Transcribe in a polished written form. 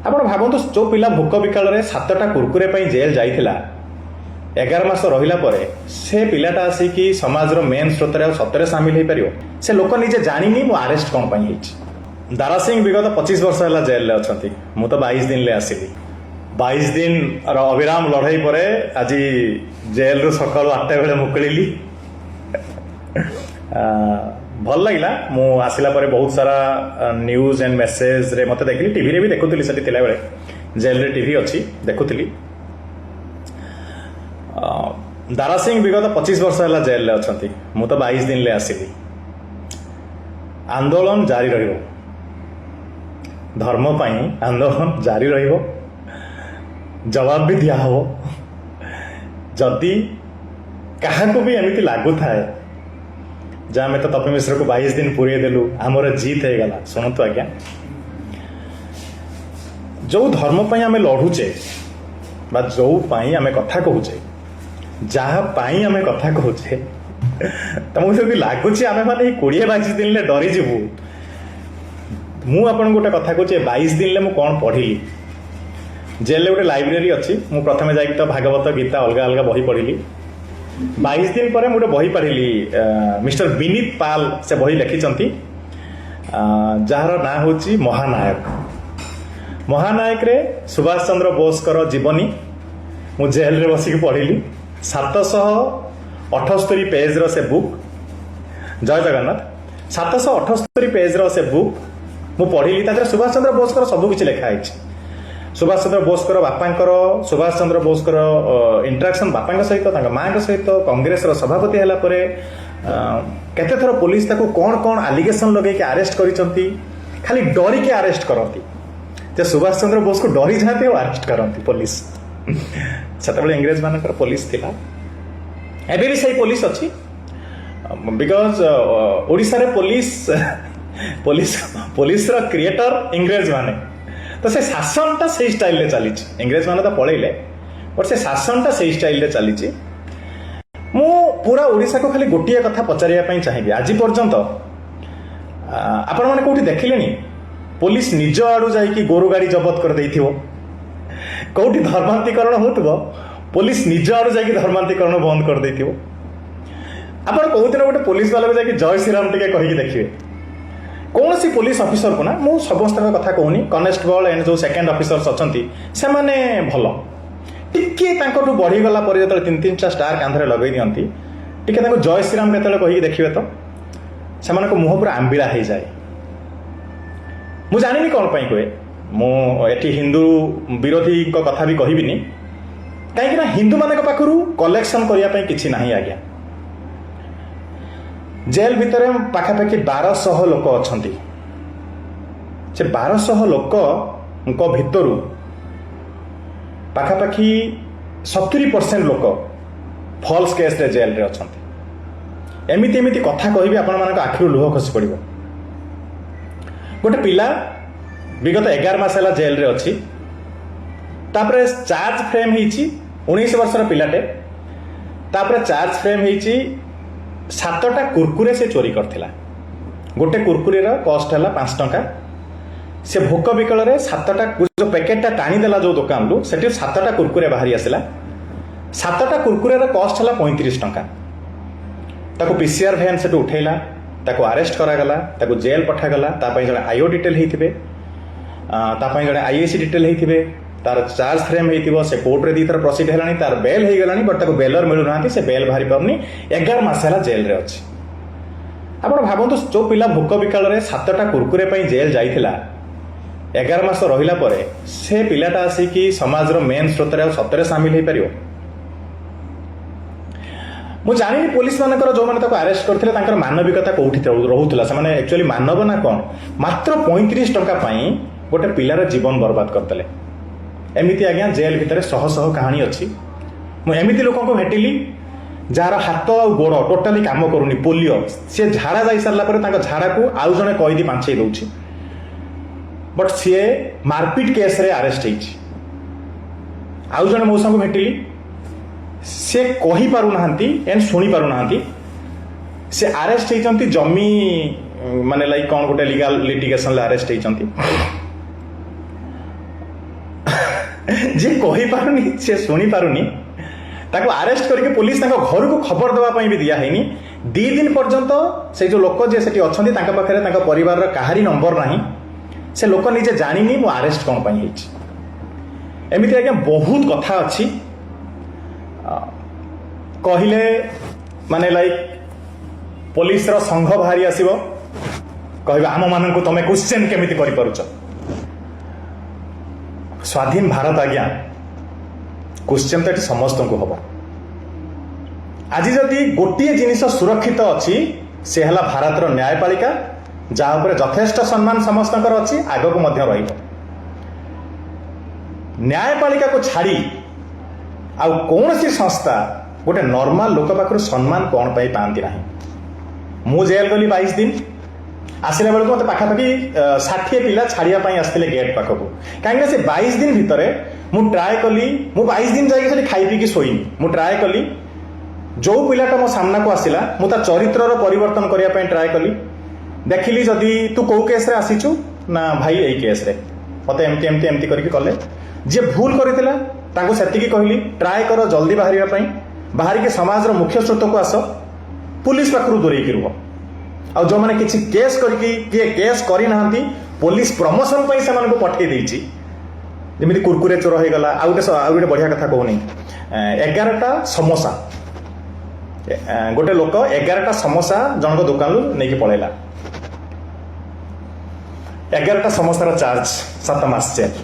ଆପଣ ଭାବନ୍ତୁ जो पिला भोक विकल सातटा कुरकुरे जेल जाइथिला 11 मास रहिला परे से पिलाटा आसिकी समाज मेन स्रोत सतरे सामिल हो पार से लोक निजे जानी मु आरेस्ट कौन पाई दारा सिंह विगत 25 वर्ष है जेल अच्छा मु तो 22 दिन ले आसिली 22 दिन अविराम लड़ाई पर आज जेल रु सकाल 8टा बेले मुकली भल लगे मु आसला बहुत सारा न्यूज एंड मेसेज रे मत देखली टीवी रे भी देखुली से बेले जेल रे टीवी अच्छी देखुली दारा सिंह विगत 25 वर्ष है जेल अच्छा मु तो 22 दिन ले आसिली आंदोलन जारी रहिबो धर्म पाई आंदोलन जारी रहिबो जवाब भी दिया हो जदि क्या भी एमती लगू थाए जहाँ आम तो तपी मिश्र को 22 दिन पूरे देलु आमर जीत हो गला शुणु आज्ञा जो धर्म पाई आम लड़ुचे बा जो पाई आम कथा कहूचे जहाँ पाई आम कथा कहूचे तो मुझे लगुच आम मैंने 20-22 दिन ले डरी जीवु मु आपन गोटे कथा कहूचे 22 दिन ले मु कौन पढ़िली जेल गोटे लाइब्रेरी अच्छी मु प्रथमे जाइक तो भागवत गीता अलग अलग बही पढ़िली 22 दिन पर गोटे बही पढ़िली मिस्टर विनीत पाल से बही लिखिंट जार ना हूँ महानायक महानायक रे सुभाष चंद्र बोस जीवनी मु जेल रे बसिक पढ़िली 778 पेज रो से बुक जय जगन्नाथ 778 पेज रो से बुक मु पढ़िली तादर सुभाष चंद्र बोस सब किसी लिखाई सुभाष चंद्र बोस बापांकर सुभाष चंद्र बोस इंटराक्शन बापा सहित माँ सहित कांग्रेस सभापति है केते थर पुलिस ताको कौन कौन आलिगेशन लगे आरेस्ट करी खाली डरिकी आरेस्ट करती सुभाष चंद्र बोस को डरी जाते और आरेस्ट करती पुलिस से इंग्रेज मान पुलिस थिला एबे भी सही पुलिस अच्छी बिकज ओडिशा रे पुलिस पुलिस पुलिस रो क्रिएटर इंग्रेज माने तो से शासनटा से स्टाइल रे चली इंग्रेज माने तो पळैले बट से शासनटा से स्टाइल रे चली मु पूरा ओडिशा को खाली गोटिए कथा पचारिया पई चाहिबी आज पर्यंत आपण माने कोठी देखिलेनी पुलिस निज आडू जाई गोरु गाड़ी जबत कर देइथिबो कोठी धर्मांतरीकरण होतबो पुलिस निज आडू जाई धर्मांतरीकरण बंद कर देइथिबो आपण कहउतिना गोटे पुलिस वाला जाई जय श्री राम टिके कहिके देखिबे कौन सी पुलिस ऑफिसर को ना मु समस्त कथा कहूनी कनेस्टेबल एंड जो सेकेंड ऑफिसर्स अच्छी से माने भल टिके तांको बढ़ीगला पर जो 3-3टा स्टार कांधरे लगे दिखती टिके तांको जय श्रीराम केतले कहिके देखिबे तो से मुह पूरा आंबिला हो जाए मु जानिनी कौन पाई कहे मुझे हिंदू विरोधी कथा भी कहबिनी कहीं हिंदू मान पाखु कलेक्शन करने किसी ना आज्ञा जेल भितर पाखापाखि 1200 लोक अच्छा से 1200 लोक भितर पाखापाखि 70% लोक फॉल्स केस रे जेल रे अच्छा एमती एमती कथा कहि आपण मान आखिर लुह खसी पड़ो गोटे पिला विगत 11 मास है जेल रे अच्छी तापर चार्ज फ्रेम होती 19 वर्षर पिलाटे तापर चार्ज फ्रेम होती 7टा कुरकुरे से चोरी करथिला गोटे कुरकुरे कस्ट है 5 टंका से भोक विकल 7टा जो पैकेटा टाणीदेला जो दुकान रु से 7टा कुरकुरे बाहरी आसला 7टा कुरकुरे कस्ट है 35 टंका ताको पीसीआर भैन से उठेला ताको अरेस्ट करागला ताको जेल पठागला तापाई जड़े आईओ डिटेल होते तापाई जड़े आईएसी डिटेल होते तार चार्ज फ्रेम हो से कोर्ट रे 2 थर प्रोसीड है तार बेल हो गलानी बट ताको बेलर मिलू ना से बेल बाहरी पारनी 11 मास है जेल रे अच्छी आपण भावतु जो पिला भोक विकल 7टा कुरकुरे जेल जाइथिला 11 मास रहिला परे से पिलाटा आसिकी समाज मेन स्रोत सतरे सामिल हो पार मु जानी पुलिस मानकर जो मैंने आरेस्ट करते मानविकता कौटी रोला से एक्चुअली मानव ना कौन मात्र 35 टंका गोटे पिलार जीवन बर्बाद करते एमती आज्ञा जेल भितर शह शह कहानी अच्छी मुझे लोक भेटिली जार हाथ आ गोड़ टोटाली काम करूनी पोलियो सी झाड़ा जा सारा झाड़ा को आउ जड़े कैदी बांचे दौर बट सी मारपिट केस रे आरेस्ट होती आउ जड़े मौसा को भेटिली सी कही पारु नाहंती एंड शुणी पारु नाहंती से आरेस्ट होती जमी माने लाइक कौन गोटे लीगल लिटिगेशन आरेस्ट होती ଯେ କହିପାରୁନି ସେ ଶୁଣିପାରୁନି ତାକୁ ଆରେଷ୍ଟ କରିକି ପୁଲିସ ତାଙ୍କ ଘରକୁ ଖବର ଦେବା ପାଇଁ ବି ଦିଆ ହେଇନି 2 ଦିନ ପର୍ଯ୍ୟନ୍ତ ସେ ଯୋଉ ଲୋକ ଯେ ସେଠି ଅଛନ୍ତି ତାଙ୍କ ପାଖରେ ତାଙ୍କ ପରିବାରର କାହାରି ନମ୍ବର ନାହିଁ ସେ ଲୋକ ନିଜେ ଜାଣିନି ମୁଁ ଆରେଷ୍ଟ କ'ଣ ପାଇଁ ହେଇଛି ଏମିତି ଆଜ୍ଞା ବହୁତ କଥା ଅଛି କହିଲେ ମାନେ ଲାଇକ୍ ପୋଲିସର ସଂଘ ବାହାରି ଆସିବ କହିବେ ଆମମାନଙ୍କୁ ତମେ କ୍ୱେଶ୍ଚେନ୍ କେମିତି କରିପାରୁଛ ସ୍ୱାଧୀନ ଭାରତ ଆଜ୍ଞା କ୍ୱେଶ୍ଚେନ୍ ତ ଏଠି ସମସ୍ତଙ୍କୁ ହବ ଆଜି ଯଦି ଗୋଟିଏ ଜିନିଷ ସୁରକ୍ଷିତ ଅଛି ସେ ହେଲା ଭାରତର ନ୍ୟାୟପାଳିକା ଯାହା ଉପରେ ଯଥେଷ୍ଟ ସମ୍ମାନ ସମସ୍ତଙ୍କର ଅଛି ଆଗକୁ ମଧ୍ୟ ରହିବ ନ୍ୟାୟପାଳିକାକୁ ଛାଡ଼ି ଆଉ କୌଣସି ସଂସ୍ଥା ଗୋଟେ ନର୍ମାଲ ଲୋକ ପାଖରୁ ସମ୍ମାନ କ'ଣ ପାଇଁ ପାଆନ୍ତି ନାହିଁ ମୁଁ ଜେଲ୍ ଗଲି 22 ଦିନ ଆସିଲା ବେଳକୁ ମୋତେ ପାଖାପାଖି 60 ପିଲା ଛାଡ଼ିବା ପାଇଁ ଆସିଥିଲେ ଗେଟ୍ ପାଖକୁ କାହିଁକିନା ସେ 22 ଦିନ ଭିତରେ ମୁଁ ଟ୍ରାଏ କଲି ମୁଁ 22 ଦିନ ଯାଇକି ଖାଲି ଖାଇ ପିଇକି ଶୋଇନି ମୁଁ ଟ୍ରାଏ କଲି ଯେଉଁ ପିଲାଟା ମୋ ସାମ୍ନାକୁ ଆସିଲା ମୁଁ ତା ଚରିତ୍ରର ପରିବର୍ତ୍ତନ କରିବା ପାଇଁ ଟ୍ରାଏ କଲି ଦେଖିଲି ଯଦି ତୁ କେଉଁ କେସ୍ରେ ଆସିଛୁ ନା ଭାଇ ଏଇ କେସ୍ରେ ମୋତେ ଏମିତି ଏମିତି ଏମିତି କରିକି କଲେ ଯିଏ ଭୁଲ କରିଥିଲା ତାଙ୍କୁ ସେତିକି କହିଲି ଟ୍ରାଏ କର ଜଲ୍ଦି ବାହାରିବା ପାଇଁ ବାହାରିକି ସମାଜର ମୁଖ୍ୟ ସ୍ରୋତକୁ ଆସ ପୁଲିସ ପାଖରୁ ଦୂରେଇକି ରୁହ ଆଉ ଯେଉଁମାନେ କିଛି କେସ୍ କରିକି କିଏ କେସ୍ କରିନାହାନ୍ତି ପୋଲିସ ପ୍ରମୋସନ୍ ପାଇଁ ସେମାନଙ୍କୁ ପଠେଇ ଦେଇଛି ଯେମିତି କୁରକୁରେ ଚୋର ହେଇଗଲା ଆଉ ଗୋଟେ ବଢ଼ିଆ କଥା କହୁନି 11ଟା ସମୋସା ଗୋଟେ ଲୋକ 11ଟା ସମୋସା ଜଣଙ୍କ ଦୋକାନରୁ ନେଇକି ପଳେଇଲା 11ଟା ସମୋସାର ଚାର୍ଜ 7 ମାସ ଜେଲ୍